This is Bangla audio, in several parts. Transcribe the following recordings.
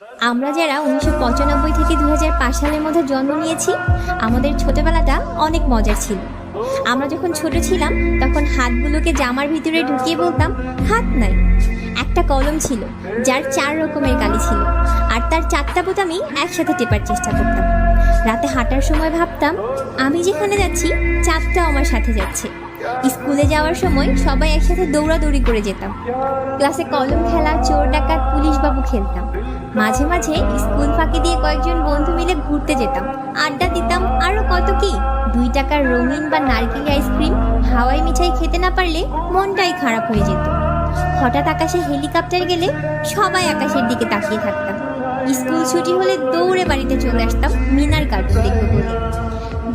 আমরা যারা 1995 থেকে 2005 সালের মধ্যে জন্ম নিয়েছি, আমাদের ছোটবেলাটা অনেক মজার ছিল। আমরা যখন ছোট ছিলাম তখন হাতগুলোকে জামার ভিতরে ঢুকিয়ে বলতাম হাত নাই। একটা কলম ছিল যার 4 রকমের কালি ছিল, আর তার 4টা বোতামই একসাথে টেপার চেষ্টা করতাম। রাতে হাঁটার সময় ভাবতাম আমি যেখানে যাচ্ছি চাঁদটাও আমার সাথে যাচ্ছে। স্কুলে যাওয়ার সময় সবাই একসাথে দৌড়াদৌড়ি করে যেতাম। ক্লাসে কলম খেলা, চোর ডাকাত, পুলিশ বাবু খেলতাম। মাঝে মাঝে স্কুল ফাঁকি দিয়ে কয়েকজন বন্ধু মিলে ঘুরতে যেতাম, আড্ডা দিতাম, আরো কত কি। 2 টাকার রঙিন বা নারকেল আইসক্রিম, হাওয়াই মিঠাই খেতে না পারলে মনটাই খারাপ হয়ে যেত। হঠাৎ আকাশে হেলিকপ্টার গেলে সবাই আকাশের দিকে তাকিয়ে থাকতাম। স্কুল ছুটি হলে দৌড়ে বাড়িতে চলে আসতাম মিনার কার্টুন দেখবো বলে।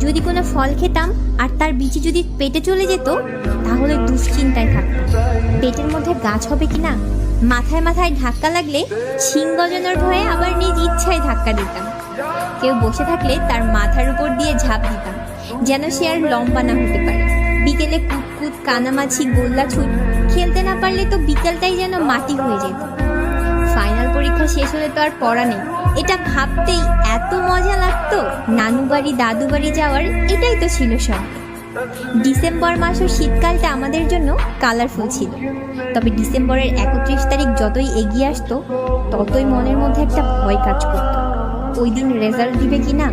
যদি কোনো ফল খেতাম আর তার বিচি যদি পেটে চলে যেত, তাহলে দুশ্চিন্তায় থাকতাম পেটের মধ্যে গাছ হবে কিনা। মাথায় মাথায় ধাক্কা লাগলে শিং গজানোর ভয়ে আবার নিজ ইচ্ছায় ধাক্কা দিতাম। কেউ বসে থাকলে তার মাথার উপর দিয়ে ঝাঁপ দিতাম, যেন সে আর লম্বা না হতে পারে। বিকেলে কুতকুত, কানামাছি, গোল্লা ছুট খেলতে না পারলে তো বিকেলটাই যেন মাটি হয়ে যেত। ফাইনাল পরীক্ষা শেষ হলে তো আর পড়া নেই, এটা ভাবতেই এত মজা লাগতো। নানু বাড়ি, দাদু বাড়ি যাওয়ার এটাই তো ছিল সব। ডিসেম্বর মাস ও শীতকালটা আমাদের জন্য কালারফুল ছিল। তবে ডিসেম্বরের 31 তারিখ যতই এগিয়ে আসতো, ততই মনের মধ্যে একটা ভয় কাজ করত, ওই দিন রেজাল্ট দিবে কিনা।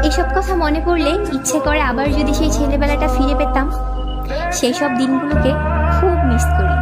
এসব কথা মনে পড়লে ইচ্ছে করে আবার যদি সেই ছেলেবেলাটা ফিরে পেতাম। সেই সব দিনগুলোকে খুব মিস করি।